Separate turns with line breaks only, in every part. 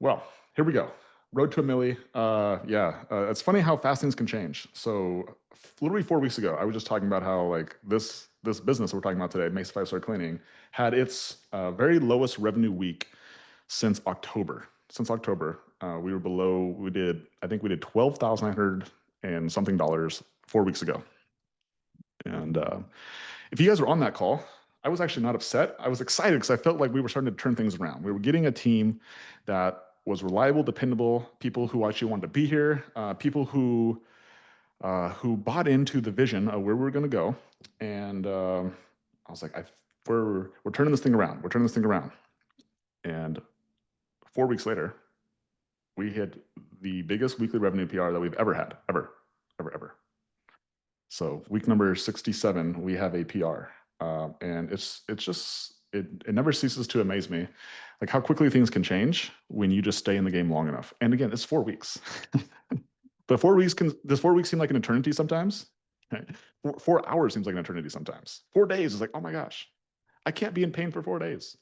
Well, here we go. Road to a milli. It's funny how fast things can change. So literally 4 weeks ago, I was just talking about how like this business that we're talking about today, Mesa 5-Star Cleaning, had its very lowest revenue week since October. Since October, we were below. I think we did 12,900 and something dollars 4 weeks ago. And if you guys were on that call, I was actually not upset. I was excited because I felt like we were starting to turn things around. We were getting a team that was reliable, dependable, people who actually wanted to be here, people who bought into the vision of where we were going to go. And I was like, we're turning this thing around. We're turning this thing around. And 4 weeks later, we hit the biggest weekly revenue PR that we've ever had, ever. So week number 67, we have a PR, and it never ceases to amaze me, like how quickly things can change when you just stay in the game long enough. And again, it's 4 weeks, but 4 weeks does 4 weeks seem like an eternity sometimes? 4 hours seems like an eternity sometimes. 4 days is like, oh my gosh, I can't be in pain for 4 days.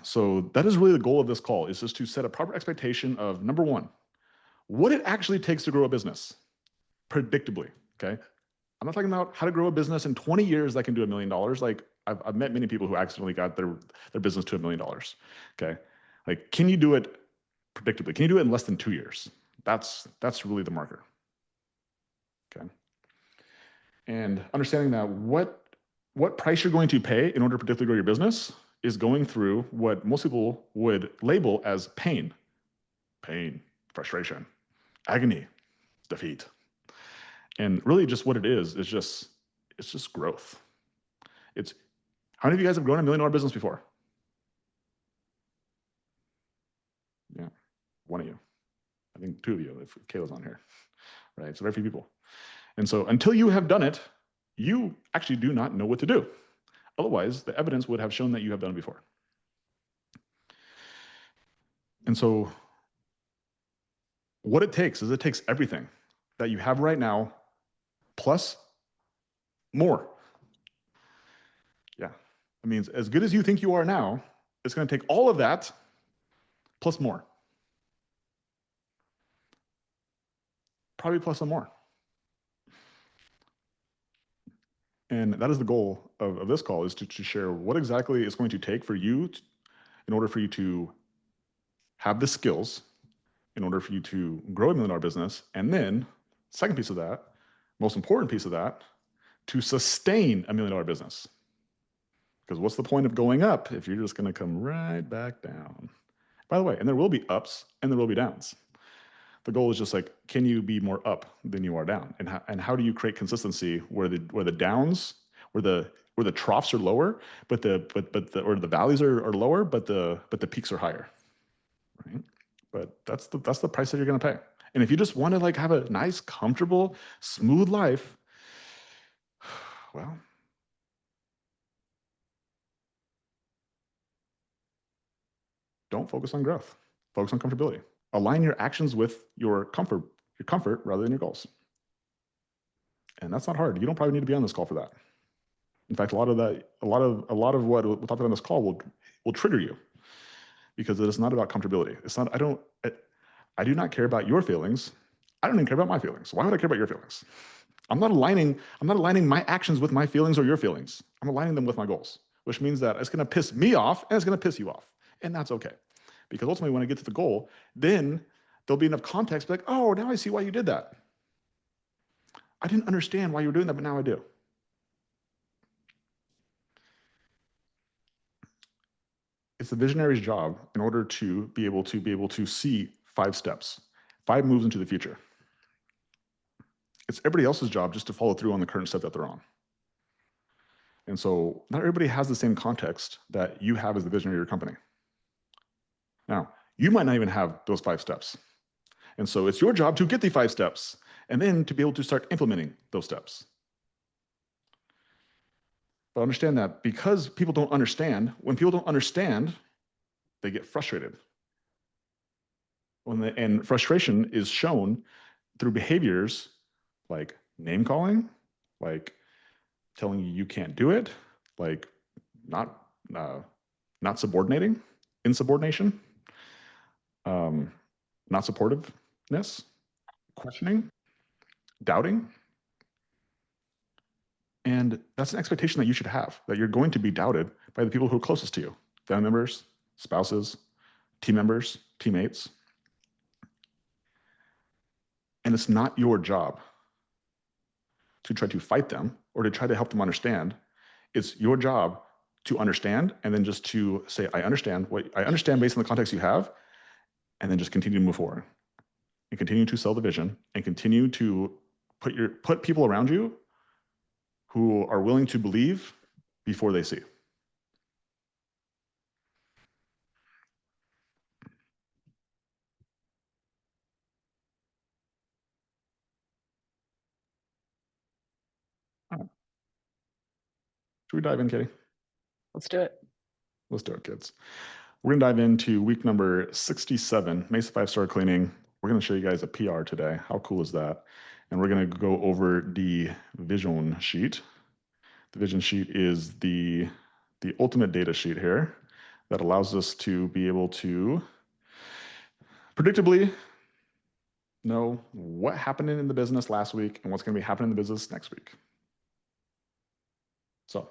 So that is really the goal of this call, is just to set a proper expectation of, number one, what it actually takes to grow a business. Predictably, okay? I'm not talking about how to grow a business in 20 years that can do $1 million. Like I've met many people who accidentally got their business to $1 million, okay? Like, can you do it predictably? Can you do it in less than 2 years? That's really the marker, okay? And understanding that what price you're going to pay in order to predictably grow your business is going through what most people would label as pain, frustration, agony, defeat. And really just what it is it's just growth. How many of you guys have grown $1 million business before? Yeah, one of you. I think 2 of you, if Kayla's on here, right? So very few people. And so until you have done it, you actually do not know what to do. Otherwise, the evidence would have shown that you have done it before. And so what it takes everything that you have right now plus more. Yeah, I mean, as good as you think you are now, it's going to take all of that plus more. Probably plus some more. And that is the goal of this call, is to share what exactly it's going to take for you in order for you to have the skills, in order for you to grow $1 million business. And then second piece of that, most important piece of that, to sustain $1 million business. Because what's the point of going up if you're just going to come right back down? By the way, and there will be ups and there will be downs. The goal is just like, can you be more up than you are down? And how do you create consistency where the downs, where the troughs are lower, but the valleys are lower, but the peaks are higher, right? But that's the price that you're going to pay. And if you just want to like have a nice, comfortable, smooth life, well, don't focus on growth. Focus on comfortability. Align your actions with your comfort rather than your goals. And that's not hard. You don't probably need to be on this call for that. In fact, a lot of what we'll talk about on this call will trigger you, because it is not about comfortability. It's not. I do not care about your feelings. I don't even care about my feelings. Why would I care about your feelings? I'm not aligning my actions with my feelings or your feelings. I'm aligning them with my goals, which means that it's going to piss me off and it's going to piss you off, and that's okay. Because ultimately, when I get to the goal, then there'll be enough context to be like, oh, now I see why you did that. I didn't understand why you were doing that, but now I do. It's the visionary's job, in order to be able to see 5 steps, 5 moves into the future. It's everybody else's job just to follow through on the current step that they're on. And so not everybody has the same context that you have as the visionary of your company. Now, you might not even have those 5 steps. And so it's your job to get the 5 steps and then to be able to start implementing those steps. But understand that because people don't understand, when people don't understand, they get frustrated. And frustration is shown through behaviors like name calling, like telling you can't do it, like not subordinating, insubordination. not supportiveness, questioning, doubting. And that's an expectation that you should have, that you're going to be doubted by the people who are closest to you, family members, spouses, team members, teammates. And it's not your job to try to fight them or to try to help them understand. It's your job to understand and then just to say, I understand based on the context you have, and then just continue to move forward and continue to sell the vision and continue to put people around you who are willing to believe before they see. All right. Should we dive in, Katie?
Let's do it.
Let's do it, kids. We're going to dive into week number 67, Mesa 5-star cleaning. We're going to show you guys a PR today. How cool is that? And we're going to go over the vision sheet. The vision sheet is the ultimate data sheet here that allows us to be able to predictably know what happened in the business last week and what's going to be happening in the business next week. So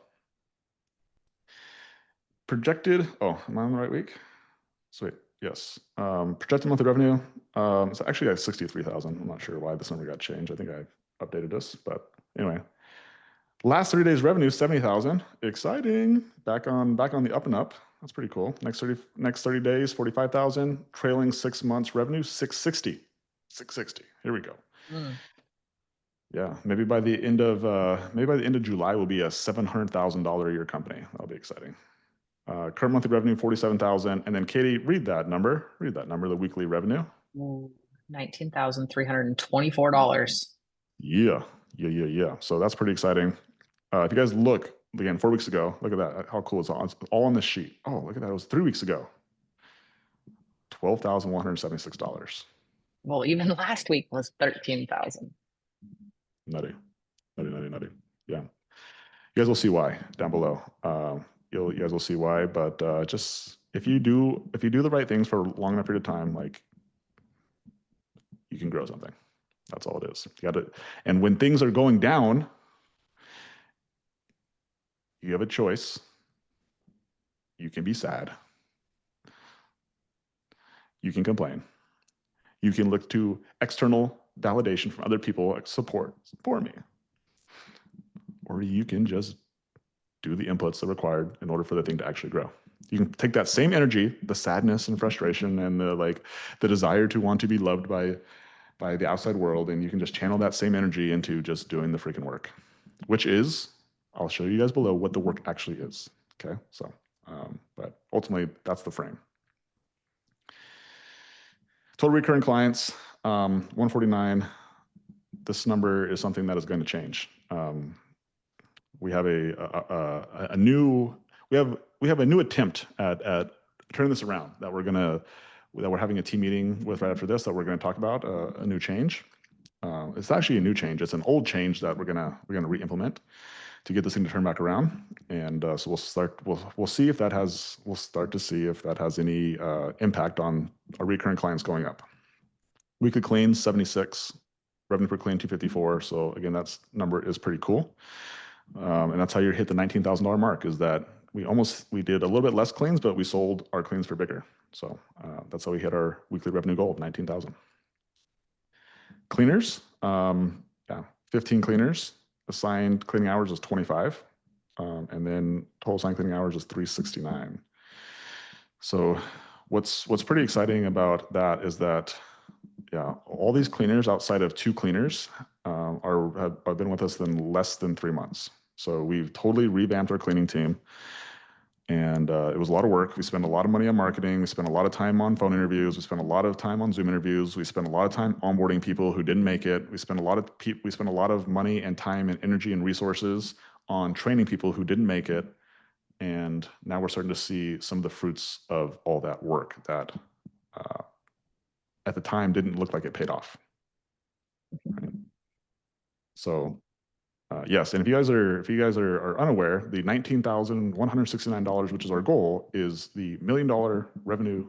projected, am I on the right week? Sweet, yes. Projected monthly revenue, it's actually at 63,000. I'm not sure why this number got changed. I think I updated this, but anyway. Last 30 days revenue, 70,000. Exciting. Back on the up and up. That's pretty cool. Next 30 days, 45,000. Trailing 6 months revenue, 660. 660. Here we go. Yeah, maybe by the end of July, we'll be a $700,000 a year company. That'll be exciting. Current monthly revenue, 47,000. And then Katie, read that number, the weekly revenue.
$19,324.
Yeah. So that's pretty exciting. If you guys look, again, 4 weeks ago, look at that. How cool is it? It's all on this sheet. Oh, look at that. It was 3 weeks ago. $12,176.
Well, even last week was 13,000.
Nutty. Yeah. You guys will see why down below. You guys will see why, but just if you do the right things for a long enough period of time, like, you can grow something. That's all it is. You got it. And when things are going down, you have a choice. You can be sad. You can complain. You can look to external validation from other people, like support me. Or you can just do the inputs that are required in order for the thing to actually grow. You can take that same energy, the sadness and frustration and the desire to want to be loved by the outside world, and you can just channel that same energy into just doing the freaking work, which is, I'll show you guys below what the work actually is. Okay, so, but ultimately that's the frame. Total recurring clients, 149. This number is something that is going to change. We have a new attempt at turning this around that we're having a team meeting with right after this that we're going to talk about a new change. It's actually a new change. It's an old change that we're gonna re-implement to get this thing to turn back around. And so we'll start to see if that has any impact on our recurring clients going up. Weekly cleans 76, revenue per clean 254. So again, that number is pretty cool. And that's how you hit the $19,000 mark, is that we did a little bit less cleans, but we sold our cleans for bigger. So that's how we hit our weekly revenue goal of 19,000. Cleaners, 15 cleaners. Assigned cleaning hours is 25. And then total assigned cleaning hours is 369. So what's pretty exciting about that is that, all these cleaners outside of 2 cleaners have been with us in less than 3 months. So we've totally revamped our cleaning team. And it was a lot of work. We spent a lot of money on marketing. We spent a lot of time on phone interviews. We spent a lot of time on Zoom interviews. We spent a lot of time onboarding people who didn't make it. We spent a lot of money and time and energy and resources on training people who didn't make it. And now we're starting to see some of the fruits of all that work that at the time didn't look like it paid off. Right? So yes, and if you guys are unaware, the $19,169, which is our goal, is the $1 million revenue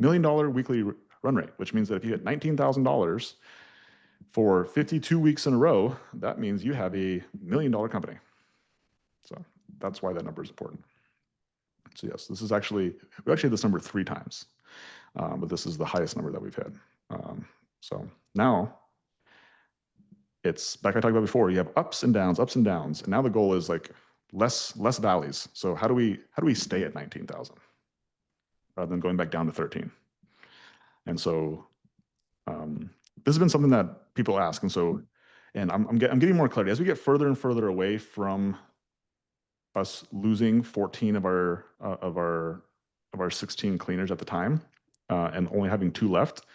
$1 million weekly run rate, which means that if you hit $19,000 for 52 weeks in a row, that means you have a $1 million company. So that's why that number is important. So yes, we actually had this number 3 times, but this is the highest number that we've had. So now it's like I talked about before, you have ups and downs, and now the goal is like less valleys. So how do we stay at 19,000 rather than going back down to 13? And so this has been something that people ask, and I'm getting more clarity as we get further and further away from us losing 14 of our 16 cleaners at the time, and only having 2 left.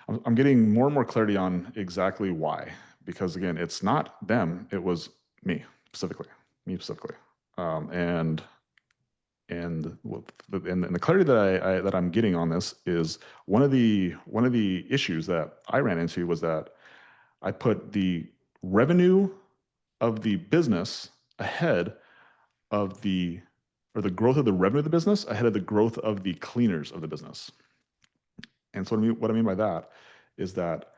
I'm getting more and more clarity on exactly why. Because again, it's not them; it was me specifically. And the clarity that I'm getting on this is one of the issues that I ran into was that I put the revenue of the business ahead of the growth of the revenue of the business ahead of the growth of the cleaners of the business. And so what I mean by that is that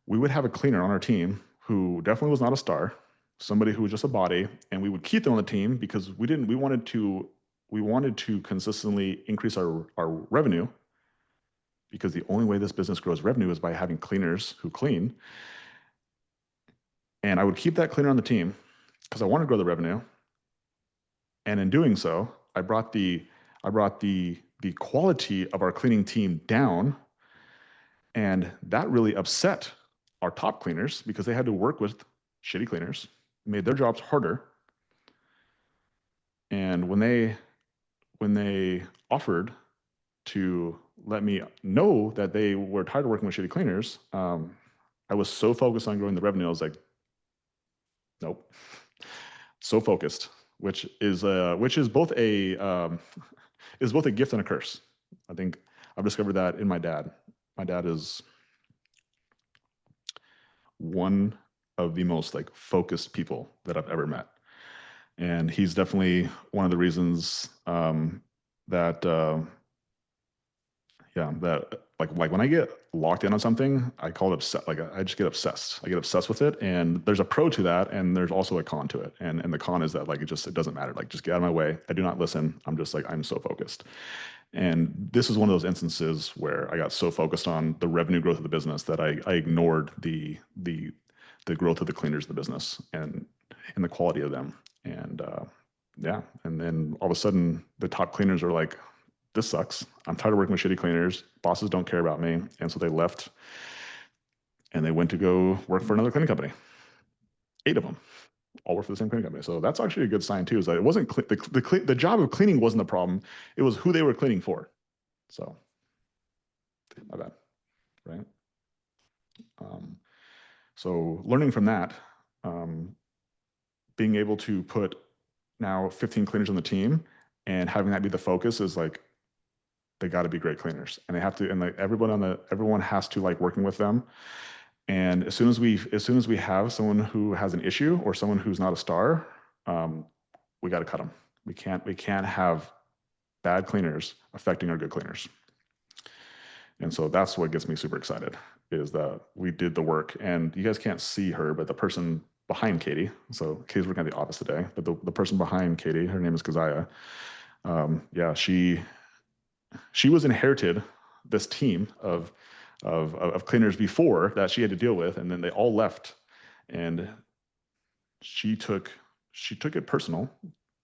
we would have a cleaner on our team who definitely was not a star, somebody who was just a body, and we would keep them on the team because we wanted to consistently increase our revenue, because the only way this business grows revenue is by having cleaners who clean. And I would keep that cleaner on the team because I want to grow the revenue. And in doing so, I brought the quality of our cleaning team down, and that really upset our top cleaners because they had to work with shitty cleaners, made their jobs harder. And when they offered to let me know that they were tired of working with shitty cleaners, I was so focused on growing the revenue. I was like, nope. So focused, which is both a gift and a curse. I think I've discovered that in my dad. My dad is one of the most like focused people that I've ever met, and he's definitely one of the reasons that like when I get locked in on something, I call it upset. Like I just get obsessed. I get obsessed with it, and there's a pro to that, and there's also a con to it. And the con is that like it doesn't matter. Like just get out of my way. I do not listen. I'm just like I'm so focused. And this is one of those instances where I got so focused on the revenue growth of the business that I ignored the growth of the cleaners of the business and the quality of them. And yeah, and then all of a sudden the top cleaners are like, this sucks. I'm tired of working with shitty cleaners. Bosses don't care about me. And so they left and they went to go work for another cleaning company. 8 of them all work for the same cleaning company. So that's actually a good sign too, is that it wasn't the job of cleaning wasn't the problem. It was who they were cleaning for. So my bad, right? So learning from that, being able to put now 15 cleaners on the team and having that be the focus is like, they got to be great cleaners, and they have to, and like everyone has to like working with them. And as soon as we have someone who has an issue or someone who's not a star, we got to cut them. We can't have bad cleaners affecting our good cleaners. And so that's what gets me super excited, is that we did the work. And you guys can't see her, but the person behind Katie, so Katie's working at the office today, but the person behind Katie, her name is Keziah. Yeah, she was inherited this team of cleaners before that she had to deal with, and then they all left, and she took it personal,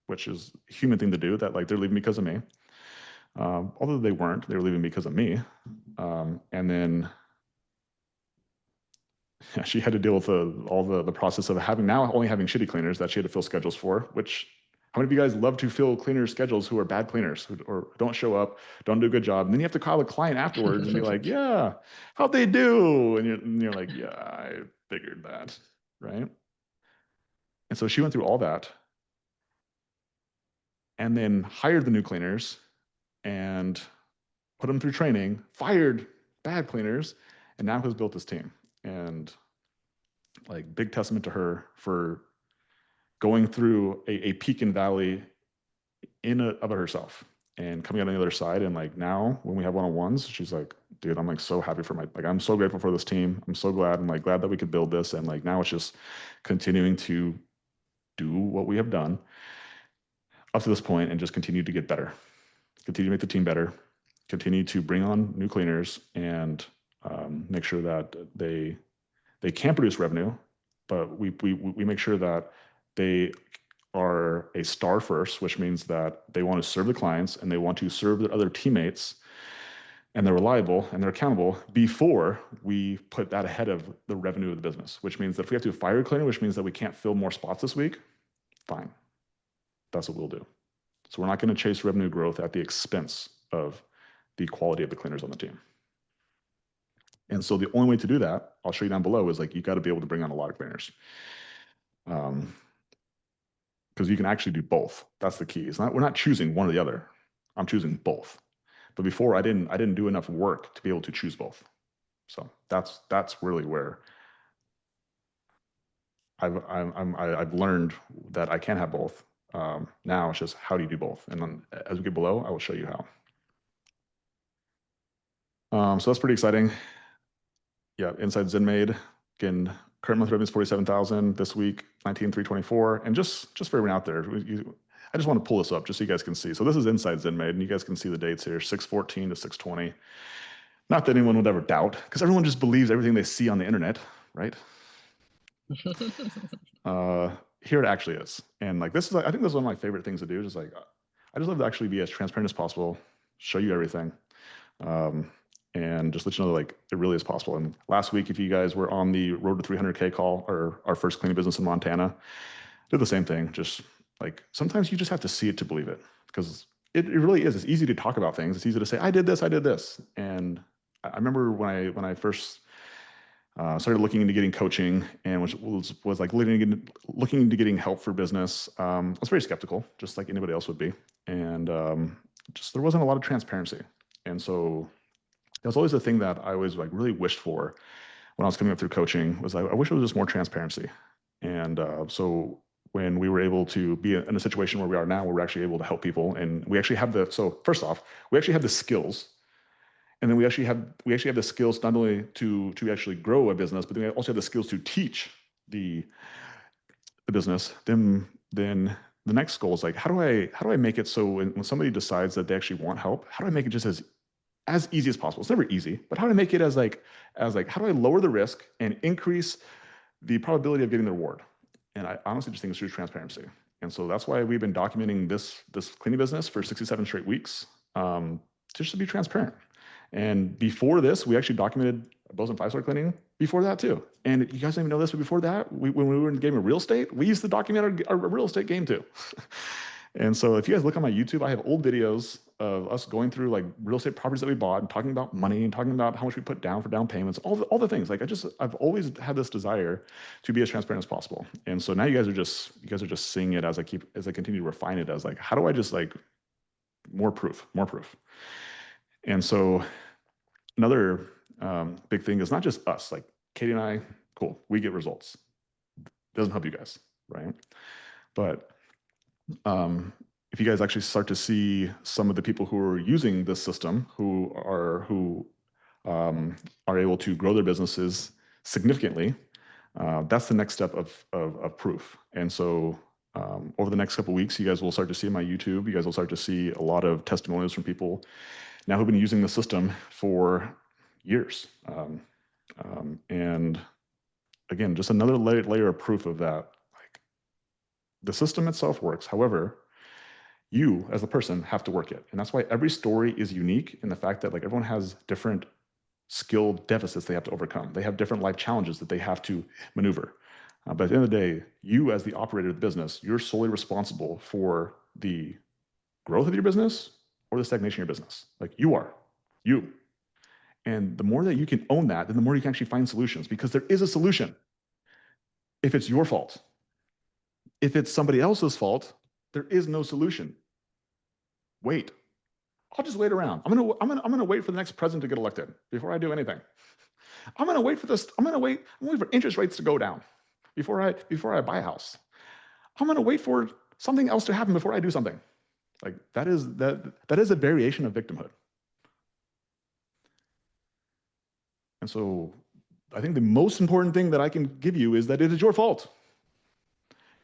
which is a human thing to do, that like they're leaving because of me. Although they weren't, they were leaving because of me. And then she had to deal with all the process of only having shitty cleaners that she had to fill schedules for, which how many of you guys love to fill cleaners schedules who are bad cleaners or don't show up, don't do a good job? And then you have to call the client afterwards and be like, yeah, how'd they do? And you're like, yeah, I figured that, right? And so she went through all that and then hired the new cleaners and put them through training, fired bad cleaners, and now has built this team. And like big testament to her for going through a peak and valley of herself. and coming out on the other side. And like now when we have one-on-ones, she's like, dude, I'm like so happy for I'm so grateful for this team. I'm so glad. I'm like glad that we could build this. And like now it's just continuing to do what we have done up to this point and just continue to get better, continue to make the team better, continue to bring on new cleaners and make sure that they can produce revenue, but we make sure that they are a star first, which means that they want to serve the clients and they want to serve their other teammates, and they're reliable and they're accountable before we put that ahead of the revenue of the business, which means that if we have to fire a cleaner, which means that we can't fill more spots this week, fine. That's what we'll do. So we're not going to chase revenue growth at the expense of the quality of the cleaners on the team. And so the only way to do that, I'll show you down below, is like you got to be able to bring on a lot of cleaners. Because you can actually do both. That's the key. We're not choosing one or the other. I'm choosing both. But before I didn't do enough work to be able to choose both. So that's really where I've learned that I can have both. Now it's just how do you do both? And then as we get below, I will show you how. So that's pretty exciting. Yeah, inside ZenMade, again, current month revenue is 47,000 this week, 19,324. And just for everyone out there, I just want to pull this up just so you guys can see. So this is inside ZenMade, and you guys can see the dates here, 6/14 to 6/20. Not that anyone would ever doubt, because everyone just believes everything they see on the internet, right? Here it actually is. And like this is, I think this is one of my favorite things to do. Just like, I just love to actually be as transparent as possible, show you everything. And just let you know that like it really is possible. And last week, if you guys were on the road to 300K call, or our first cleaning business in Montana, did the same thing. Just like sometimes you just have to see it to believe it, because it really is. It's easy to talk about things. It's easy to say, I did this. And I remember when I first started looking into getting coaching, and was like looking into getting help for business. I was very skeptical, just like anybody else would be. And just there wasn't a lot of transparency. And so that was always the thing that I always like really wished for when I was coming up through coaching, was I wish it was just more transparency. And so when we were able to be in a situation where we are now, where we're actually able to help people, and we actually have so first off, we actually have the skills, and then we actually have the skills not only to actually grow a business, but then we also have the skills to teach the business. Then the next goal is like, how do I make it so when somebody decides that they actually want help, how do I make it just as easy as possible? It's never easy, but how do I make it as how do I lower the risk and increase the probability of getting the reward? And I honestly just think it's through transparency. And so that's why we've been documenting this cleaning business for 67 straight weeks, just to be transparent. And before this, we actually documented Bozeman 5-star cleaning before that too. And you guys don't even know this, but before that, when we were in the game of real estate, we used to document our real estate game too. And so if you guys look on my YouTube, I have old videos of us going through like real estate properties that we bought and talking about money and talking about how much we put down for down payments, all the things. Like I've always had this desire to be as transparent as possible. And so now you guys are just seeing it as I continue to refine it, as like, how do I just like more proof. And so another big thing is not just us, like Katie and I, cool, we get results. Doesn't help you guys, right? But if you guys actually start to see some of the people who are using this system, who are able to grow their businesses significantly, that's the next step of proof. And so over the next couple of weeks, you guys will start to see my YouTube. You guys will start to see a lot of testimonials from people now who've been using the system for years. And again, just another layer of proof of that. Like, the system itself works. However, you as a person have to work it. And that's why every story is unique in the fact that like everyone has different skill deficits they have to overcome. They have different life challenges that they have to maneuver. But at the end of the day, you as the operator of the business, you're solely responsible for the growth of your business or the stagnation of your business. Like you. And the more that you can own that, then the more you can actually find solutions, because there is a solution. If it's your fault, if it's somebody else's fault, there is no solution. Wait. I'll just wait around. I'm gonna wait for the next president to get elected before I do anything. I'm gonna wait for this. I'm gonna wait for interest rates to go down before I buy a house. I'm gonna wait for something else to happen before I do something. Like that is a variation of victimhood. And so I think the most important thing that I can give you is that it is your fault.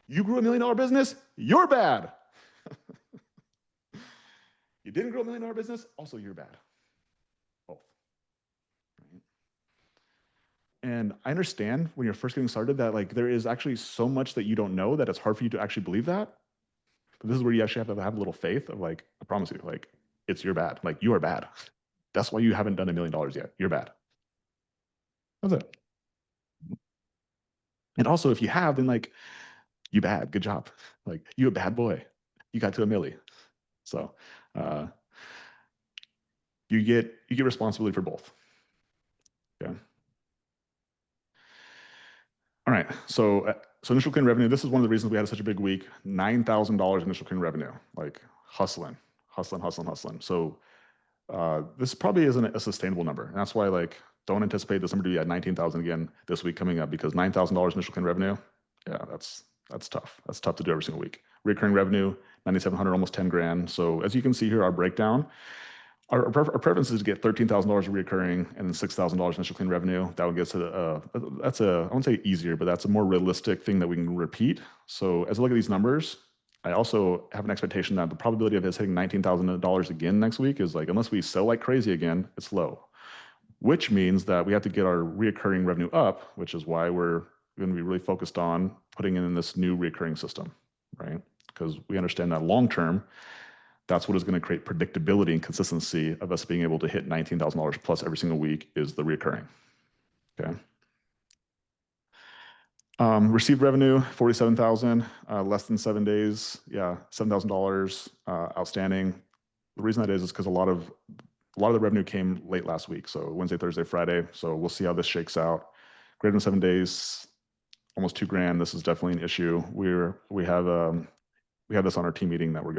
You grew $1 million business, you're bad. You didn't grow $1 million business, also you're bad. Both. Right? And I understand when you're first getting started that like there is actually so much that you don't know that it's hard for you to actually believe that. But this is where you actually have to have a little faith of like, I promise you, like it's your bad. Like you are bad. That's why you haven't done $1 million yet. You're bad. That's it. And also if you have, then like you bad, good job. Like you a bad boy. You got to a milli. So you get responsibility for both. Okay. All right. So initial clean revenue. This is one of the reasons we had such a big week. $9,000 initial clean revenue. Like hustling. So this probably isn't a sustainable number. And that's why like don't anticipate this number to be at 19,000 again this week coming up, because $9,000 initial clean revenue. Yeah, that's tough. That's tough to do every single week. Recurring revenue, 9,700, almost 10 grand. So as you can see here, our breakdown, our preference is to get $13,000 recurring and then $6,000 initial clean revenue. That would get to that's a, I won't say easier, but that's a more realistic thing that we can repeat. So as I look at these numbers, I also have an expectation that the probability of us hitting $19,000 again next week is like, unless we sell like crazy again, it's low, which means that we have to get our recurring revenue up, which is why we're going to be really focused on putting in this new recurring system, right? Because we understand that long term, that's what is going to create predictability and consistency of us being able to hit $19,000 plus every single week is the recurring. Okay. Received revenue, 47,000, less than 7 days. Yeah, $7,000 outstanding. The reason that is because a lot of the revenue came late last week. So Wednesday, Thursday, Friday. So we'll see how this shakes out. Greater than 7 days, almost 2 grand. This is definitely an issue. We have this on our team meeting that we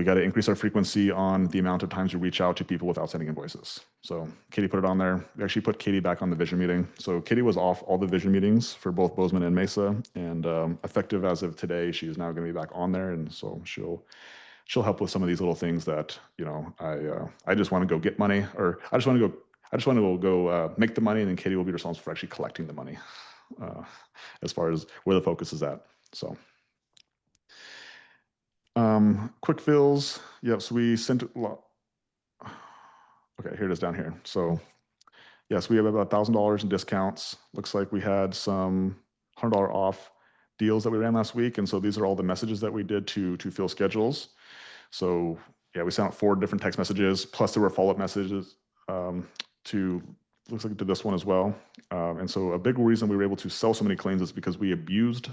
got to increase our frequency on the amount of times we reach out to people without sending invoices. So Katie put it on there. We actually put Katie back on the vision meeting. So Katie was off all the vision meetings for both Bozeman and Mesa, and effective as of today, she is now going to be back on there, and so she'll help with some of these little things that I just want to go get money, or I just want to go make the money, and then Katie will be responsible for actually collecting the money, as far as where the focus is at. So. Quick fills. Yep. So we sent. Okay, here it is down here. So yes, we have about $1,000 in discounts. Looks like we had some $100 off deals that we ran last week, and so these are all the messages that we did to fill schedules. So yeah, we sent out 4 different text messages, plus there were follow-up messages looks like to this one as well. And so a big reason we were able to sell so many claims is because we abused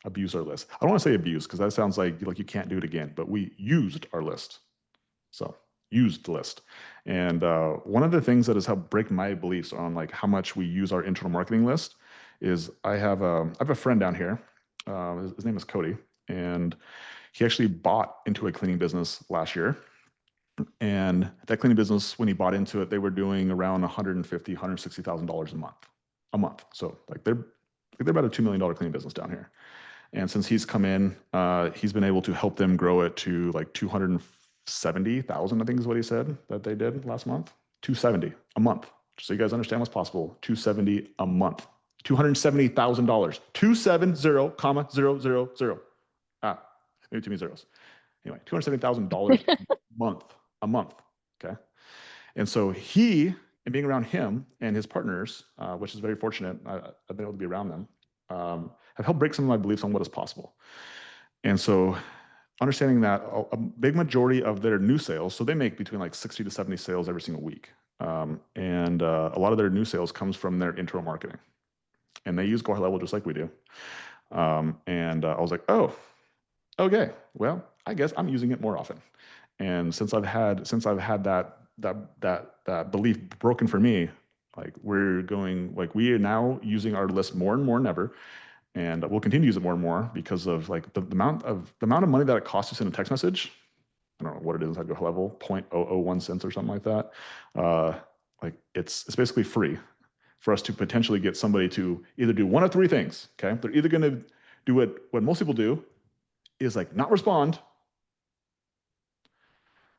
our list. I don't want to say abuse because that sounds like you can't do it again, but we used our list. So used the list. And one of the things that has helped break my beliefs on like how much we use our internal marketing list is I have a friend down here. His name is Cody, and he actually bought into a cleaning business last year. And that cleaning business, when he bought into it, they were doing around $150,000, $160,000 a month. So like they're about a $2 million cleaning business down here. And since he's come in, he's been able to help them grow it to like 270,000, I think is what he said that they did last month. 270 a month. Just so you guys understand what's possible. 270 a month. $270,000. 270,000. Maybe too many zeros. Anyway, $270,000 a month. Okay. And so he, and being around him and his partners, which is very fortunate, I've been able to be around them, have helped break some of my beliefs on what is possible. And so understanding that a big majority of their new sales, so they make between like 60 to 70 sales every single week. And a lot of their new sales comes from their internal marketing. And they use Go High Level just like we do. And I was like, oh, okay, well, I guess I'm using it more often. And since I've had that belief broken for me, like we are now using our list more and more than ever. And we'll continue to use it more and more because of like the amount of money that it costs us in a text message. I don't know what it is inside Go High Level, 0.001 cents or something like that. Like it's basically free for us to potentially get somebody to either do one of 3 things. Okay, they're either going to do what most people do is like not respond,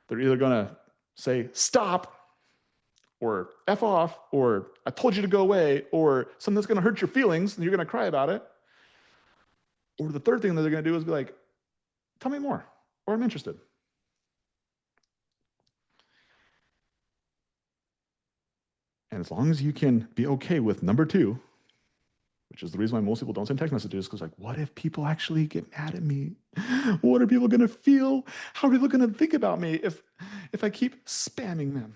They're either going to say, stop, or F off, or I told you to go away, or something that's going to hurt your feelings and you're going to cry about it. Or the third thing that they're going to do is be like, tell me more, or I'm interested. And as long as you can be okay with number two, which is the reason why most people don't send text messages, because like, what if people actually get mad at me? What are people going to feel? How are people going to think about me if I keep spamming them?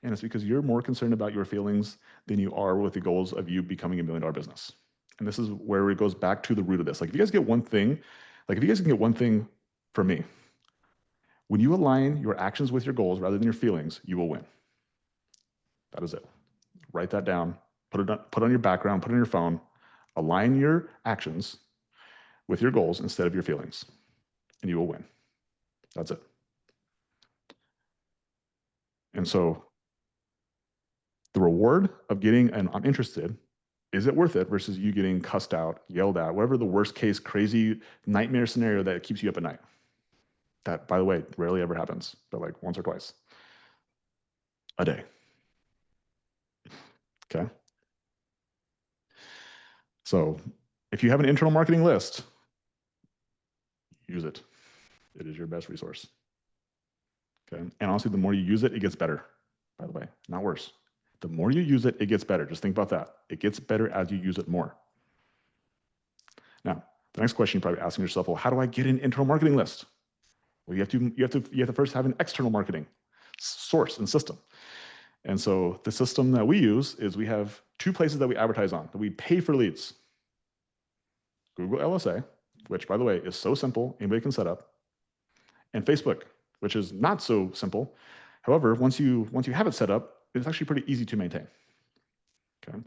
And it's because you're more concerned about your feelings than you are with the goals of you becoming $1 million business. And this is where it goes back to the root of this. Like if you guys get one thing, like if you guys can get one thing from me, when you align your actions with your goals rather than your feelings, you will win. That is it. Write that down, put it on your background, put it on your phone, align your actions with your goals instead of your feelings, and you will win. That's it. And so the reward of getting an I'm interested, is it worth it versus you getting cussed out, yelled at, whatever the worst case, crazy nightmare scenario that keeps you up at night. That, by the way, rarely ever happens, but like once or twice a day. Okay. So if you have an internal marketing list, use it. It is your best resource. Okay. And honestly, the more you use it, it gets better, by the way, not worse. The more you use it, it gets better. Just think about that. It gets better as you use it more. Now, the next question you're probably asking yourself, well, how do I get an internal marketing list? Well, you have to first have an external marketing source and system. And so the system that we use is we have two places that we advertise on, that we pay for leads. Google LSA, which by the way is so simple, anybody can set up, and Facebook, which is not so simple. However, once you have it set up, it's actually pretty easy to maintain. Okay.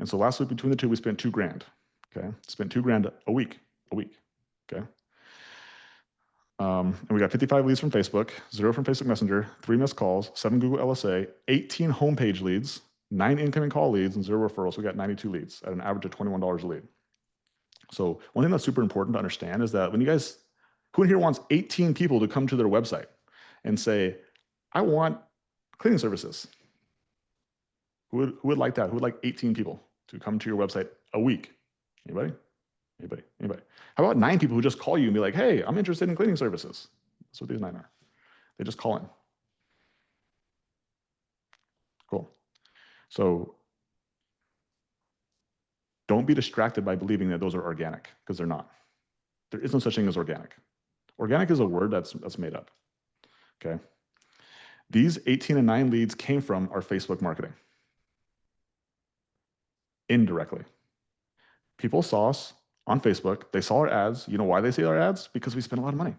And so last week between the two, we spent $2,000. Okay. Spent $2,000 a week. Okay. And we got 55 leads from Facebook, 0 from Facebook Messenger, 3 missed calls, 7 Google LSA, 18 homepage leads, 9 incoming call leads, and 0 referrals. We got 92 leads at an average of $21 a lead. So one thing that's super important to understand is that when you guys, who in here wants 18 people to come to their website and say, I want cleaning services? Who would like that? Who would like 18 people to come to your website a week? Anybody? How about 9 people who just call you and be like, hey, I'm interested in cleaning services? That's what these 9 are. They just call in. Cool. So don't be distracted by believing that those are organic, because they're not. There is no such thing as organic. Organic is a word that's made up. Okay. These 18 and 9 leads came from our Facebook marketing. Indirectly. People saw us on Facebook. They saw our ads. You know why they see our ads? Because we spend a lot of money.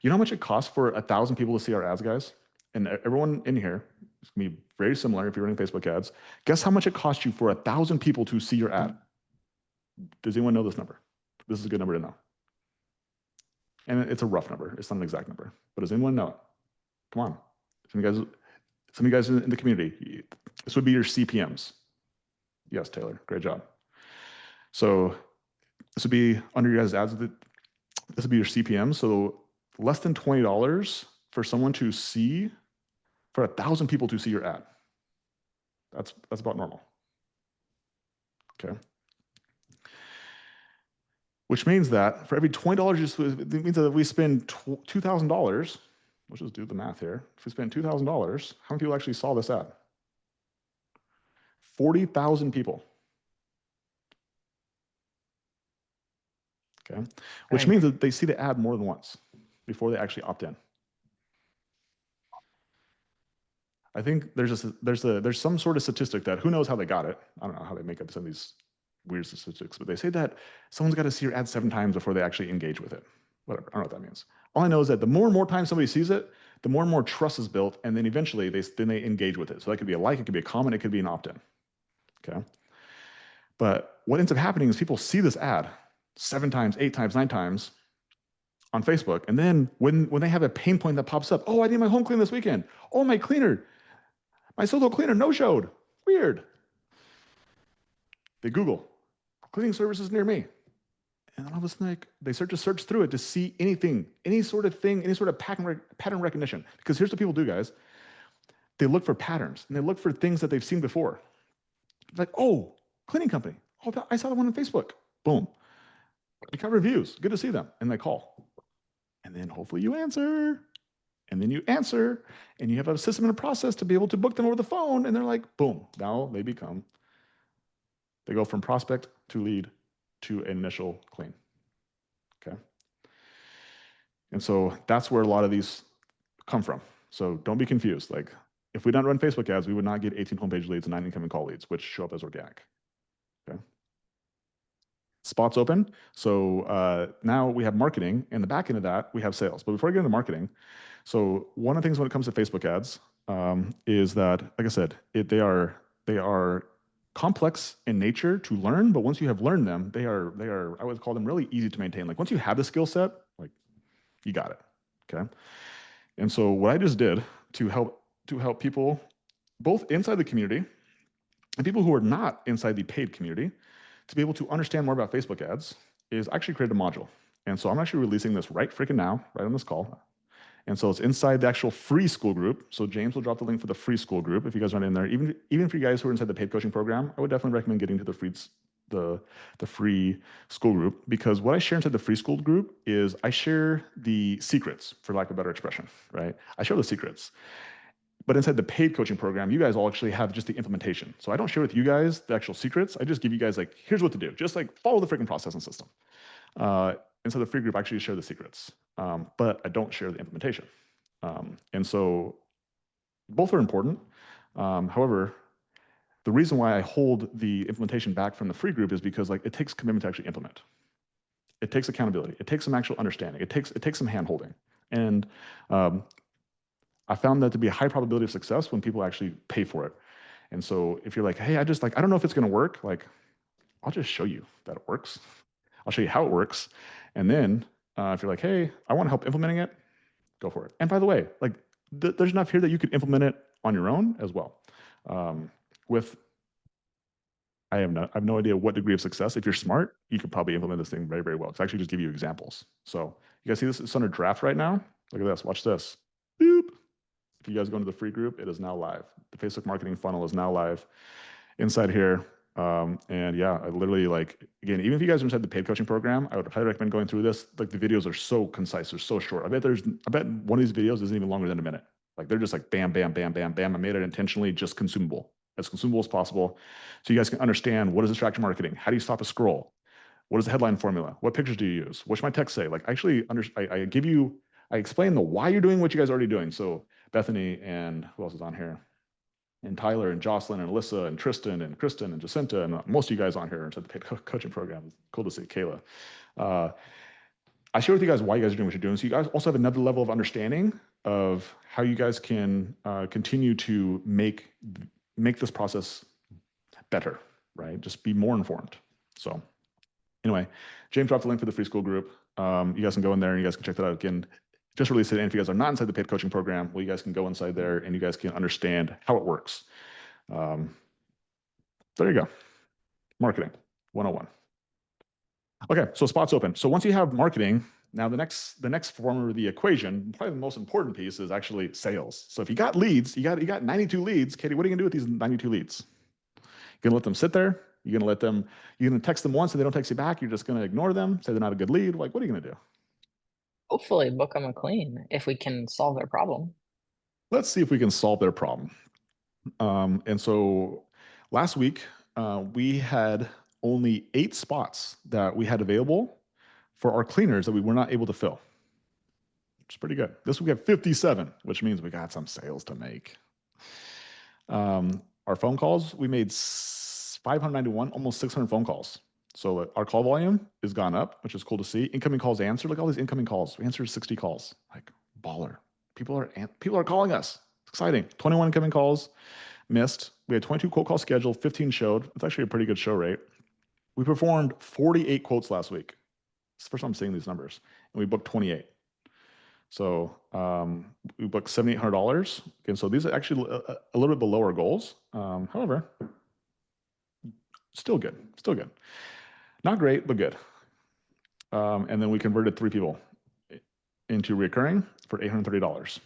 You know how much it costs for 1,000 people to see our ads, guys? And everyone in here, it's going to be very similar if you're running Facebook ads. Guess how much it costs you for 1,000 people to see your ad? Does anyone know this number? This is a good number to know. And it's a rough number. It's not an exact number. But does anyone know it? Come on. Some of you guys in the community, this would be your CPMs. Yes, Taylor. Great job. So this would be under your guys' ads. This would be your CPM. So less than $20 for someone to see, for 1,000 people to see your ad. That's about normal. Okay. Which means that for every $20, it means that if we spend $2,000, let's just do the math here. If we spend $2,000, how many people actually saw this ad? 40,000 people. Okay. Which means that they see the ad more than once before they actually opt in. I think there's some sort of statistic that, who knows how they got it. I don't know how they make up some of these weird statistics, but they say that someone's got to see your ad 7 times before they actually engage with it. Whatever, I don't know what that means. All I know is that the more and more times somebody sees it, the more and more trust is built, and then eventually they engage with it. So that could be a like, it could be a comment, it could be an opt-in. Okay. But what ends up happening is people see this ad 7 times, 8 times, 9 times on Facebook, and then when they have a pain point that pops up, oh, I need my home clean this weekend. Oh, my solo cleaner no-showed. Weird. They Google cleaning services near me. And then all of a sudden, like, they start to search through it to see anything, any sort of thing, any sort of pattern recognition. Because here's what people do, guys. They look for patterns and they look for things that they've seen before. Like, oh, cleaning company. Oh, I saw the one on Facebook. Boom. They got reviews. Good to see them. And they call. And then hopefully you answer. And then you answer. And you have a system and a process to be able to book them over the phone. And they're like, boom. Now they go from prospect to lead to initial clean. Okay. And so that's where a lot of these come from. So don't be confused. Like, if we don't run Facebook ads, we would not get 18 homepage leads and 9 incoming call leads, which show up as organic. Okay. Spots open. So now we have marketing, and the back end of that, we have sales. But before I get into marketing, so one of the things when it comes to Facebook ads is that, like I said, they are complex in nature to learn, but once you have learned them, they are I would call them really easy to maintain. Like once you have the skill set, like you got it. Okay. And so what I just did to help people both inside the community and people who are not inside the paid community to be able to understand more about Facebook ads is actually create a module. And so I'm actually releasing this right freaking now, right on this call. And so it's inside the actual free school group. So James will drop the link for the free school group if you guys aren't in there. Even for you guys who are inside the paid coaching program, I would definitely recommend getting to the free school group, because what I share inside the free school group is I share the secrets, for lack of a better expression, right? I share the secrets. But inside the paid coaching program, you guys all actually have just the implementation. So I don't share with you guys the actual secrets. I just give you guys like, here's what to do. Just like follow the freaking process and system. Inside the free group, I actually share the secrets, but I don't share the implementation. And so both are important. However, the reason why I hold the implementation back from the free group is because like it takes commitment to actually implement. It takes accountability. It takes some actual understanding. It takes some hand holding. And I found that to be a high probability of success when people actually pay for it. And so if you're like, hey, I don't know if it's going to work, like I'll just show you that it works. I'll show you how it works. And then if you're like, hey, I want to help implementing it, go for it. And by the way, like there's enough here that you could implement it on your own as well. I have no idea what degree of success. If you're smart, you could probably implement this thing very, very well. It's actually just give you examples. So you guys see this? It's under draft right now. Look at this. Watch this. Boop. If you guys go into the free group, it is now live. The Facebook marketing funnel is now live inside here. And yeah, I literally like, again, even if you guys are inside the paid coaching program, I would highly recommend going through this. Like the videos are so concise, they're so short. I bet one of these videos isn't even longer than a minute. Like they're just like bam, bam, bam, bam, bam. I made it intentionally just consumable as possible. So you guys can understand what is distraction marketing? How do you stop a scroll? What is the headline formula? What pictures do you use? What should my text say? Like actually I explain the why you're doing what you guys are already doing. So Bethany and who else is on here? And Tyler and Jocelyn and Alyssa and Tristan and Kristen and Jacinta and most of you guys on here inside the paid coaching program. It's cool to see Kayla. I share with you guys why you guys are doing what you're doing. So you guys also have another level of understanding of how you guys can continue to make this process better, right? Just be more informed. So anyway, James dropped the link for the free school group. You guys can go in there and you guys can check that out again. Just released it. And if you guys are not inside the paid coaching program, well, you guys can go inside there and you guys can understand how it works. There you go. Marketing 101. Okay, so spots open. So once you have marketing, now the next form of the equation, probably the most important piece is actually sales. So if you got leads, you got 92 leads. Katie, what are you gonna do with these 92 leads? You're gonna let them sit there? You're gonna text them once and they don't text you back? You're just gonna ignore them, say they're not a good lead? Like, what are you gonna do?
Hopefully book them a clean if we can solve their problem.
Let's see if we can solve their problem. And so last week, we had only 8 spots that we had available for our cleaners that we were not able to fill. Which is pretty good. This week we have 57, which means we got some sales to make. Our phone calls, we made 591, almost 600 phone calls. So our call volume has gone up, which is cool to see. Incoming calls answered. Look at all these incoming calls. We answered 60 calls. Like baller. People are calling us. It's exciting. 21 incoming calls missed. We had 22 quote calls scheduled. 15 showed. It's actually a pretty good show rate. We performed 48 quotes last week. It's the first time I'm seeing these numbers, and we booked 28. So we booked $7,800. And so these are actually a little bit below our goals. However, still good. Not great, but good. And then we converted 3 people into recurring for $830.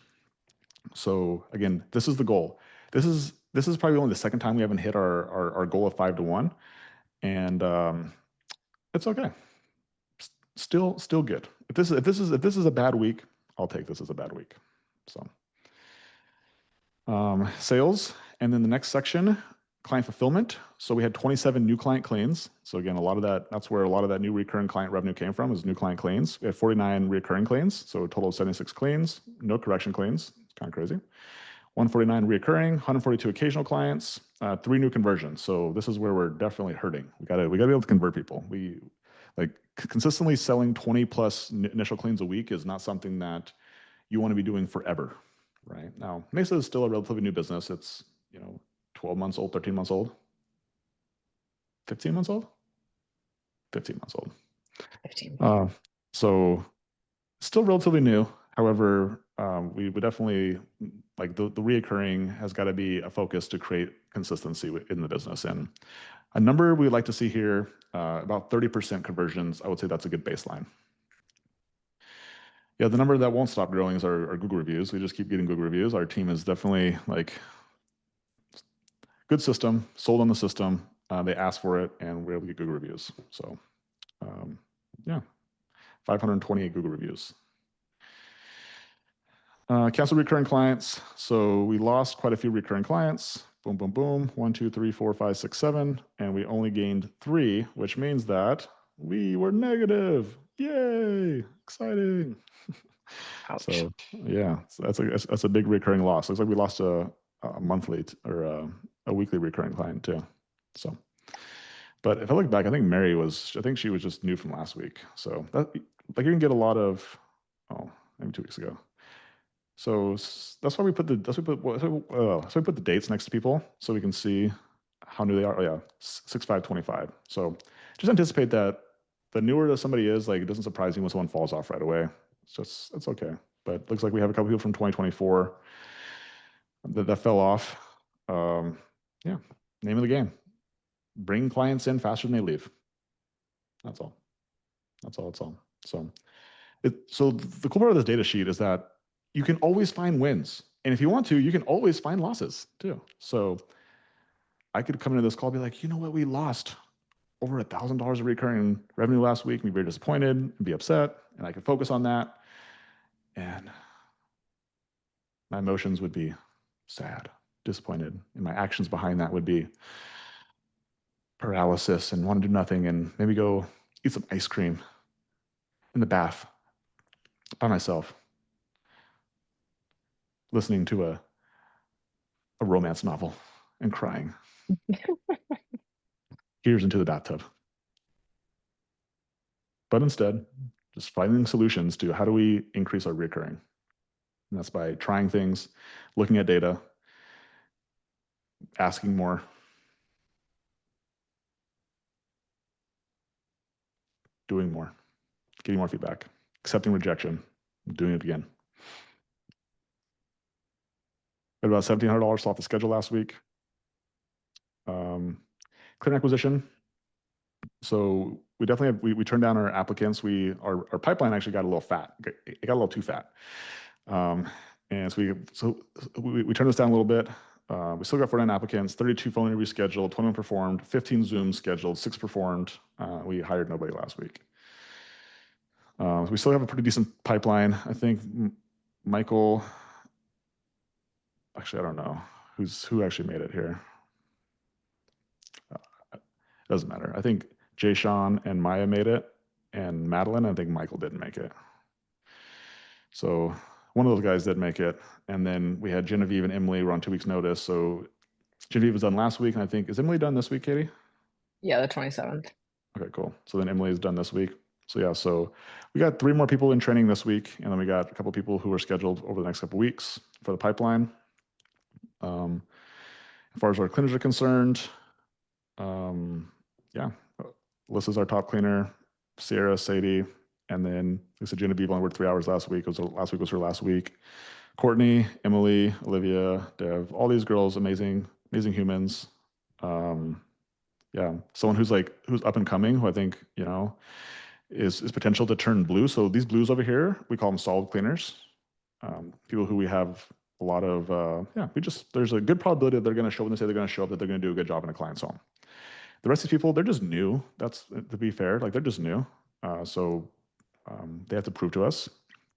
So again, this is the goal. This is probably only the second time we haven't hit our goal of 5 to 1, and it's okay. Still good. If this is a bad week, I'll take this as a bad week. So sales, and then the next section, client fulfillment. So we had 27 new client claims. So again, that's where a lot of that new recurring client revenue came from, is new client claims. We had 49 recurring claims, so a total of 76 claims, no correction claims. It's kind of crazy. 149 recurring, 142 occasional clients, 3 new conversions. So this is where we're definitely hurting. We gotta be able to convert people. We like consistently selling 20 plus initial cleans a week is not something that you want to be doing forever, right? Now, Mesa is still a relatively new business. It's 12 months old, 13 months old, 15 months old, 15 months old.
15.
So still relatively new. However, we would definitely like the reoccurring has got to be a focus to create consistency in the business. And a number we'd like to see here, about 30% conversions. I would say that's a good baseline. Yeah, the number that won't stop growing is our Google reviews. We just keep getting Google reviews. Our team is definitely like good system, sold on the system. They asked for it, and we're able to get Google reviews. So, yeah, 528 Google reviews. Cancel recurring clients. So we lost quite a few recurring clients. Boom, boom, boom. 1, 2, 3, 4, 5, 6, 7. And we only gained 3, which means that we were negative. Yay! Exciting.
Ouch.
So yeah, so that's a big recurring loss. Looks like we lost a monthly or a weekly recurring client too. So, but if I look back, I think she was just new from last week. So that like you can get a lot of maybe 2 weeks ago. So that's why we put the dates next to people so we can see how new they are. Oh yeah, 6/5/25. So just anticipate that the newer somebody is, like, it doesn't surprise you when someone falls off right away. It's okay. But it looks like we have a couple people from 2024 that fell off. Yeah, name of the game: bring clients in faster than they leave. That's all. That's all. That's all. So the cool part of this data sheet is that you can always find wins. And if you want to, you can always find losses too. So I could come into this call and be like, you know what, we lost over $1,000 of recurring revenue last week and be very disappointed and be upset. And I could focus on that. And my emotions would be sad, disappointed. And my actions behind that would be paralysis and want to do nothing and maybe go eat some ice cream in the bath by myself, listening to a romance novel and crying. Tears into the bathtub. But instead, just finding solutions to how do we increase our recurring. And that's by trying things, looking at data, asking more, doing more, getting more feedback, accepting rejection, doing it again. Got about $1,700 off the schedule last week. Clear acquisition. So we definitely have, we turned down our applicants. Our pipeline actually got a little fat. It got a little too fat. And so we turned this down a little bit. We still got 49 applicants, 32 phone interviews scheduled, 21 performed, 15 Zooms scheduled, 6 performed. We hired nobody last week. So we still have a pretty decent pipeline. I think Michael, actually, I don't know who actually made it here. It doesn't matter. I think Jay Sean and Maya made it, and Madeline, I think Michael didn't make it. So one of those guys did make it. And then we had Genevieve and Emily were on 2 weeks notice. So Genevieve was done last week. And I think, is Emily done this week, Katie?
Yeah, the 27th.
Okay, cool. So then Emily is done this week. So yeah, so we got 3 more people in training this week. And then we got a couple people who are scheduled over the next couple weeks for the pipeline. As far as our cleaners are concerned, yeah, Alyssa's our top cleaner, Sierra, Sadie, and then Lisa Genevieve only worked 3 hours last week. Last week was her last week. Courtney, Emily, Olivia, Dev, all these girls, amazing humans. Yeah, someone who's up and coming, who I think, is potential to turn blue. So these blues over here, we call them solid cleaners. People who we have a lot of, yeah, there's a good probability that they're going to show when they say they're going to show up, that they're going to do a good job in a client's home. The rest of these people, they're just new. That's, to be fair, like they're just new. So they have to prove to us.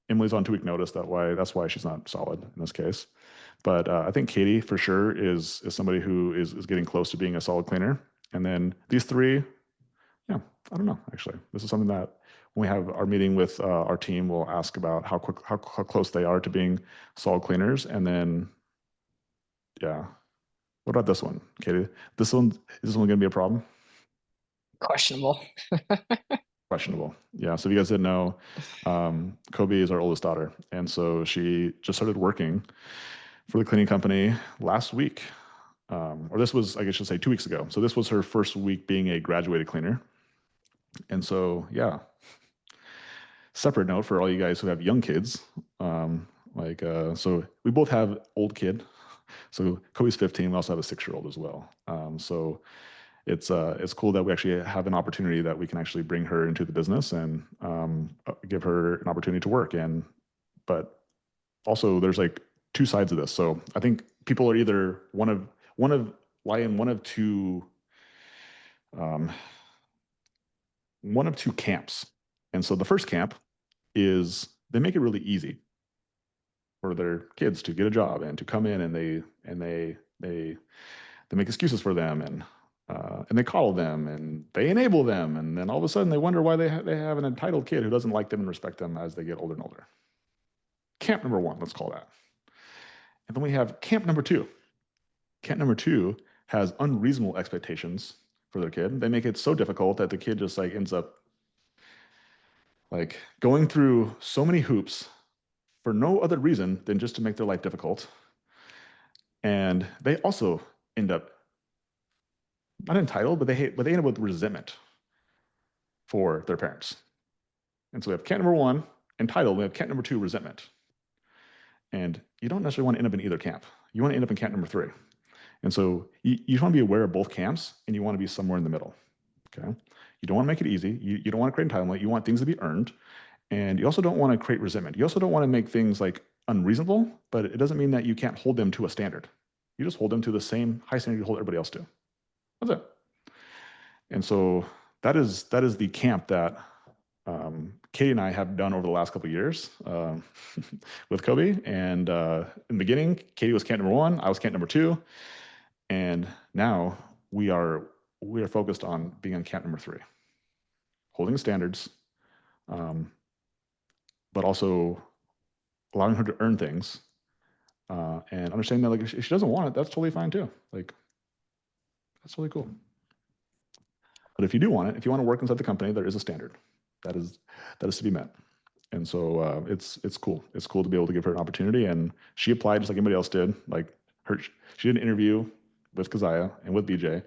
Emily's on 2-week notice. That's why she's not solid in this case. But I think Katie for sure is somebody who is getting close to being a solid cleaner. And then these three, yeah, I don't know. Actually, this is something that when we have our meeting with our team, we'll ask about how close they are to being solid cleaners. And then, yeah, what about this one, Katie? Is this one going to be a problem?
Questionable.
Questionable. Yeah. So if you guys didn't know, Kobe is our oldest daughter, and so she just started working for the cleaning company last week, or this was, I guess, I should say 2 weeks ago. So this was her first week being a graduated cleaner, and so yeah. Separate note for all you guys who have young kids, so we both have old kid. So Kobe's 15. We also have a 6-year-old as well. So it's cool that we actually have an opportunity that we can actually bring her into the business and give her an opportunity to work. But also there's like two sides of this. So I think people are either lie in one of two camps. And so the first camp is they make it really easy for their kids to get a job and to come in, and they make excuses for them, and they coddle them and they enable them, and then all of a sudden they wonder why they have an entitled kid who doesn't like them and respect them as they get older and older. Camp number one, let's call that. And then we have camp number two. Camp number two has unreasonable expectations for their kid. They make it so difficult that the kid just like ends up like going through so many hoops for no other reason than just to make their life difficult. And they also end up not entitled, but they end up with resentment for their parents. And so we have camp number one, entitled. We have camp number two, resentment. And you don't necessarily want to end up in either camp. You want to end up in camp number three. And so you want to be aware of both camps, and you want to be somewhere in the middle. Okay. You don't want to make it easy. You don't want to create entitlement. You want things to be earned. And you also don't want to create resentment. You also don't want to make things like unreasonable, but it doesn't mean that you can't hold them to a standard. You just hold them to the same high standard you hold everybody else to. That's it. And so that is the camp that Katie and I have done over the last couple of years with Kobe. And in the beginning, Katie was camp number one, I was camp number two, and now we are focused on being on camp number three, holding standards, but also allowing her to earn things, and understanding that like if she doesn't want it, that's totally fine too. Like that's really cool. But if you do want it, if you want to work inside the company, there is a standard that is to be met. And so it's cool. It's cool to be able to give her an opportunity. And she applied just like anybody else did. Like she did an interview with Keziah and with BJ.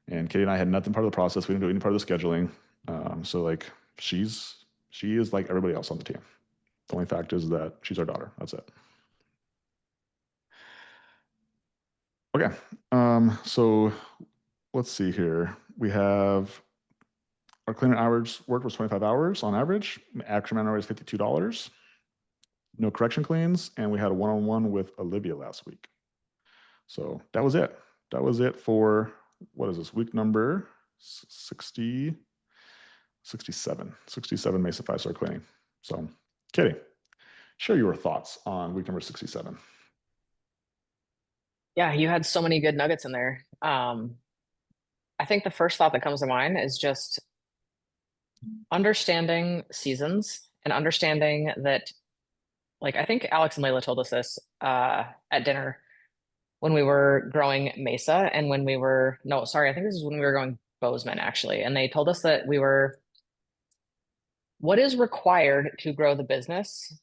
And Katie and I had nothing part of the process. We didn't do any part of the scheduling. So like she is like everybody else on the team. The only fact is that she's our daughter. That's it. Okay. So let's see here. We have our cleaning hours worked was 25 hours on average. Action man hour is $52. No correction cleans, and we had a one-on-one with Olivia last week. So that was it. That was it for, what is this, week number 67 Mesa 5-star cleaning. So Katie, share your thoughts on week number 67.
Yeah, you had so many good nuggets in there. I think the first thought that comes to mind is just understanding seasons and understanding that, like, I think Alex and Layla told us this at dinner when we were growing Mesa and when we were, no, sorry, I think this is when we were going Bozeman actually. And they told us that what is required to grow the business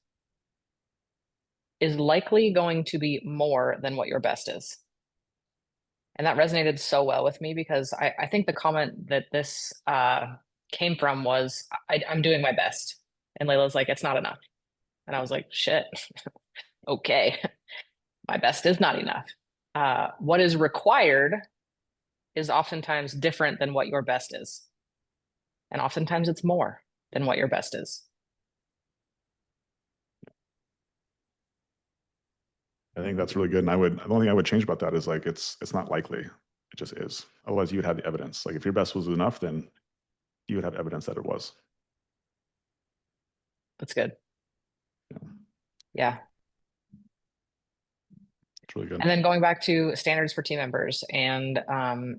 is likely going to be more than what your best is. And that resonated so well with me because I think the comment that this came from was, I'm doing my best. And Layla's like, it's not enough. And I was like, shit, okay, my best is not enough. What is required is oftentimes different than what your best is. And oftentimes it's more. than what your best is.
I think that's really good. And the only thing I would change about that is like, it's not likely. It just is. Otherwise you would have the evidence. Like if your best was enough, then you would have evidence that it was.
That's good.
Yeah,
Yeah.
it's really good.
And then going back to standards for team members and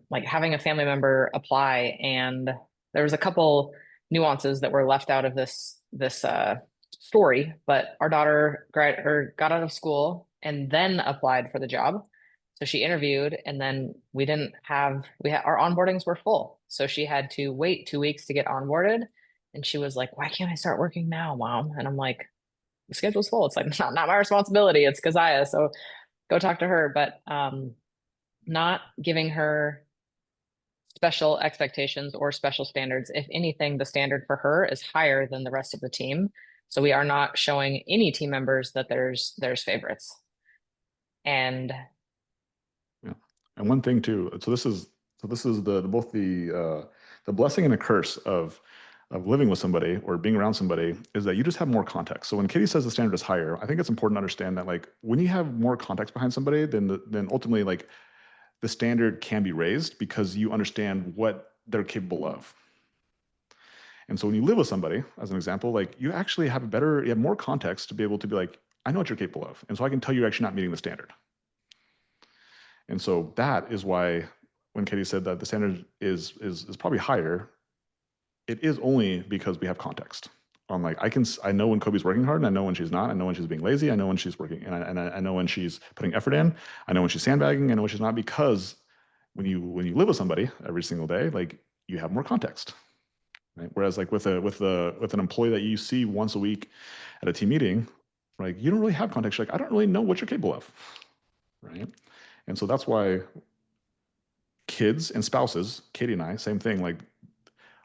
like having a family member apply, and there was a couple nuances that were left out of this story, but our daughter got out of school and then applied for the job. So she interviewed, and then our onboardings were full, so she had to wait 2 weeks to get onboarded. And she was like, "Why can't I start working now, Mom?" And I'm like, "The schedule's full." It's like, not my responsibility. It's Keziah. So go talk to her. But not giving her special expectations or special standards. If anything, the standard for her is higher than the rest of the team. So we are not showing any team members that there's favorites. And
Yeah. And one thing too, so this is the both the blessing and the curse of living with somebody or being around somebody is that you just have more context. So when Katie says the standard is higher, I think it's important to understand that like when you have more context behind somebody, then ultimately like the standard can be raised because you understand what they're capable of. And so when you live with somebody, as an example, like you actually have you have more context to be able to be like, I know what you're capable of. And so I can tell you're actually not meeting the standard. And so that is why when Katie said that the standard is probably higher, it is only because we have context. On like I know when Kobe's working hard, and I know when she's not. I know when she's being lazy. I know when she's working, and I know when she's putting effort in. I know when she's sandbagging. I know when she's not, because when you live with somebody every single day, like you have more context. Right? Whereas like with an employee that you see once a week at a team meeting, like you don't really have context. You're like, I don't really know what you're capable of, right? And so that's why kids and spouses, Katie and I, same thing. Like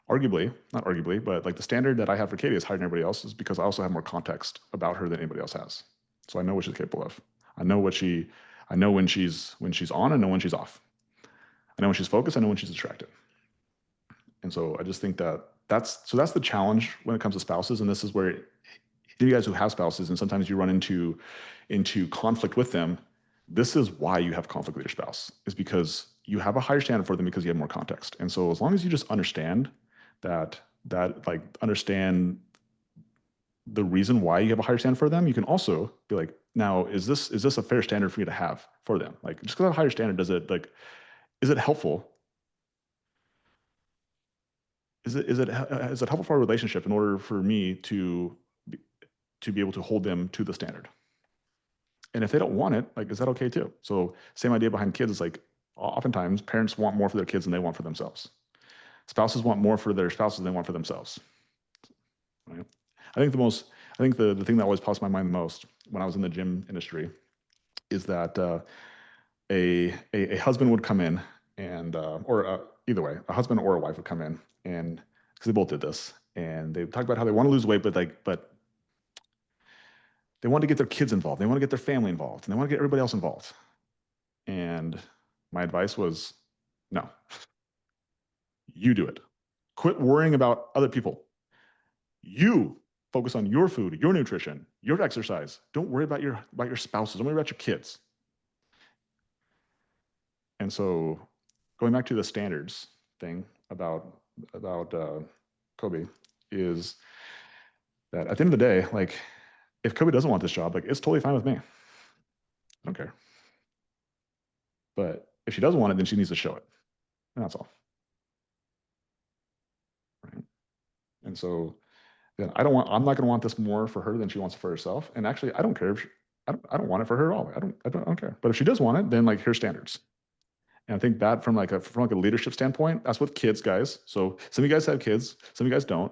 arguably, not arguably, but like the standard that I have for Katie is higher than everybody else is because I also have more context about her than anybody else has. So I know what she's capable of. I know I know when she's on. I know when she's off. I know when she's focused. I know when she's distracted. And so I just think that that's the challenge when it comes to spouses. And this is where you guys who have spouses and sometimes you run into conflict with them. This is why you have conflict with your spouse, is because you have a higher standard for them because you have more context. And so as long as you just understand that like understand the reason why you have a higher standard for them, you can also be like, now is this a fair standard for you to have for them? Like just because I have a higher standard, is it helpful? Is it helpful for our relationship in order for me to be able to hold them to the standard? And if they don't want it, like, is that okay too? So same idea behind kids is like, oftentimes parents want more for their kids than they want for themselves. Spouses want more for their spouses than they want for themselves. Right? I think the thing that always pops in my mind the most when I was in the gym industry is that a husband would come in and, either way, a husband or a wife would come in, and because they both did this, and they talk about how they want to lose weight, but they want to get their kids involved. They want to get their family involved, and they want to get everybody else involved. And my advice was, no, you do it. Quit worrying about other people. You focus on your food, your nutrition, your exercise. Don't worry about your spouses. Don't worry about your kids. And so, going back to the standards thing about Kobe is that at the end of the day, like if Kobe doesn't want this job, like it's totally fine with me. I don't care. But if she doesn't want it, then she needs to show it, and that's all. Right? And so, yeah, I'm not going to want this more for her than she wants it for herself. And actually, I don't care if I don't want it for her at all. I don't care. But if she does want it, then like here's standards. And I think that from like a leadership standpoint, that's with kids, guys. So some of you guys have kids, some of you guys don't.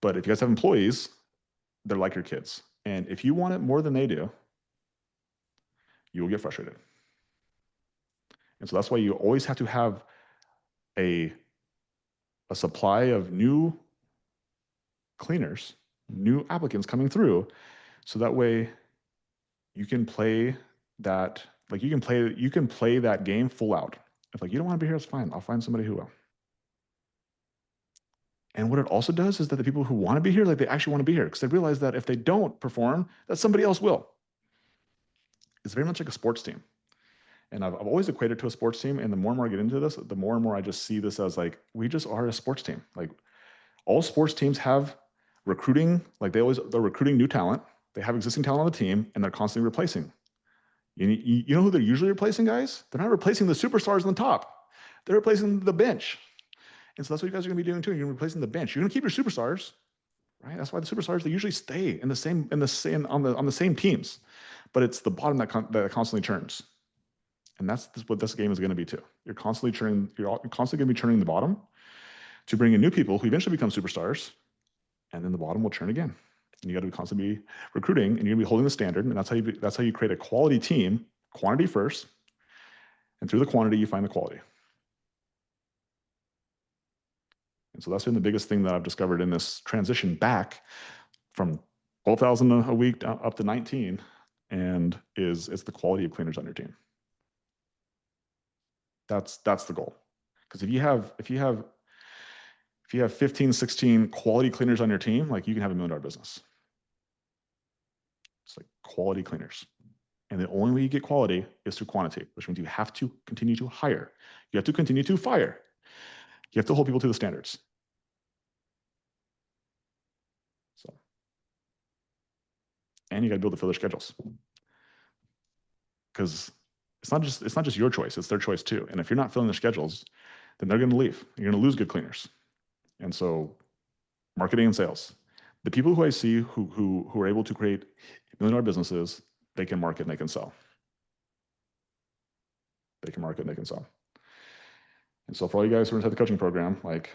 But if you guys have employees, they're like your kids. And if you want it more than they do, you will get frustrated. And so that's why you always have to have a supply of new cleaners, new applicants coming through, so that way you can play that you can play that game full out. If like you don't want to be here, it's fine. I'll find somebody who will. And what it also does is that the people who want to be here, like they actually want to be here because they realize that if they don't perform, that somebody else will. It's very much like a sports team. And I've always equated to a sports team. And the more and more I get into this, the more and more I just see this as like, we just are a sports team. Like all sports teams have recruiting, like they're recruiting new talent. They have existing talent on the team and they're constantly replacing. You know who they're usually replacing, guys? They're not replacing the superstars on the top. They're replacing the bench. And so that's what you guys are going to be doing too. You're replacing the bench. You're going to keep your superstars, right? That's why the superstars, they usually stay on the same teams, but it's the bottom that constantly churns. And that's what this game is going to be too. You're constantly churning. You're constantly going to be churning the bottom to bring in new people who eventually become superstars, and then the bottom will churn again. And you got to constantly be recruiting, and you're going to be holding the standard. And that's how you create a quality team, quantity first, and through the quantity you find the quality. And so that's been the biggest thing that I've discovered in this transition back from 12,000 a week up to 19, and is the quality of cleaners on your team. That's the goal. Because if you have 15, 16 quality cleaners on your team, like you can have $1 million business. It's like quality cleaners. And the only way you get quality is through quantity, which means you have to continue to hire. You have to continue to fire. You have to hold people to the standards. So, and you got to be able to fill their schedules. Because it's not just your choice, it's their choice too. And if you're not filling their schedules, then they're going to leave. You're going to lose good cleaners. And so marketing and sales. The people who I see who are able to create $1 million businesses, they can market and they can sell. They can market and they can sell. And so for all you guys who are inside the coaching program, like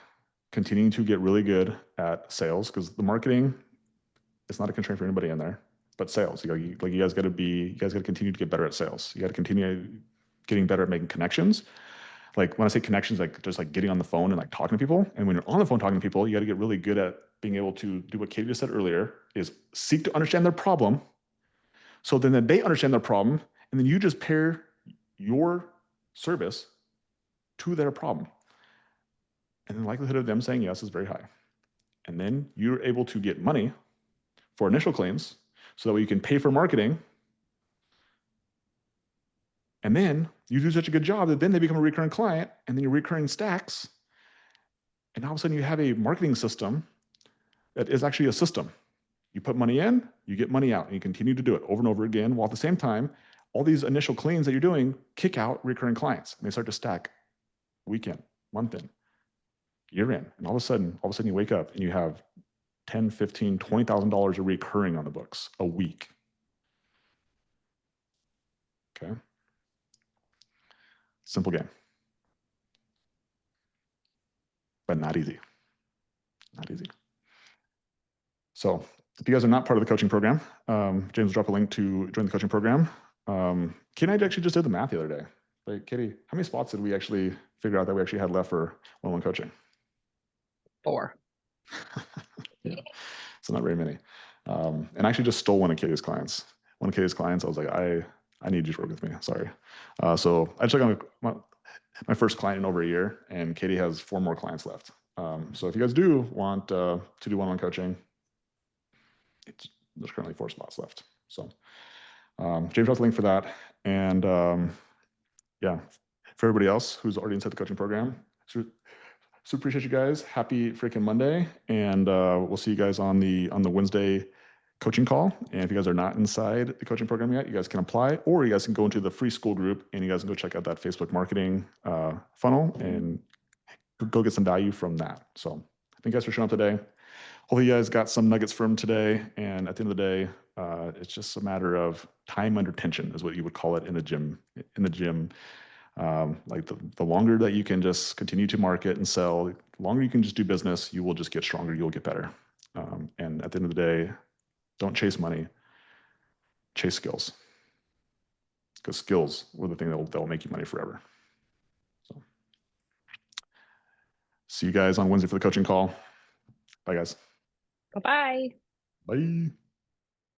continuing to get really good at sales, because the marketing, it's not a constraint for anybody in there, but sales, you guys got to continue to get better at sales. You got to continue getting better at making connections. Like when I say connections, like just like getting on the phone and like talking to people. And when you're on the phone talking to people, you got to get really good at being able to do what Katie just said earlier, is seek to understand their problem. So then that they understand their problem, and then you just pair your service to their problem. And the likelihood of them saying yes is very high. And then you're able to get money for initial claims so that way you can pay for marketing. And then you do such a good job that then they become a recurring client, and then your recurring stacks. And all of a sudden you have a marketing system that is actually a system. You put money in, you get money out, and you continue to do it over and over again, while at the same time, all these initial cleans that you're doing kick out recurring clients, and they start to stack week in, month in, year in. And all of a sudden you wake up and you have $10, $15, $20,000 of recurring on the books a week. Okay. Simple game, but not easy. Not easy. So if you guys are not part of the coaching program, James will drop a link to join the coaching program. Katie and I actually just did the math the other day. Like, Katie, how many spots did we actually figure out that we actually had left for one-on-one coaching?
4.
Yeah, so not very many. And I actually just stole one of Katie's clients. One of Katie's clients, I was like, I need you to work with me. Sorry. So I took on my first client in over a year, and Katie has 4 more clients left. So if you guys do want to do one-on-one coaching, there's currently 4 spots left. So James has the link for that. And yeah, for everybody else who's already inside the coaching program, so appreciate you guys. Happy freaking Monday. And we'll see you guys on the Wednesday coaching call. And if you guys are not inside the coaching program yet, you guys can apply, or you guys can go into the free school group and you guys can go check out that Facebook marketing funnel and go get some value from that. So thank you guys for showing up today. Hopefully you guys got some nuggets from today. And at the end of the day, it's just a matter of time under tension is what you would call it in the gym. Like the longer that you can just continue to market and sell, the longer you can just do business, you will just get stronger, you'll get better. And at the end of the day, don't chase money, chase skills. Because skills were the thing that will make you money forever. So see you guys on Wednesday for the coaching call. Bye, guys.
Bye-bye.
Bye.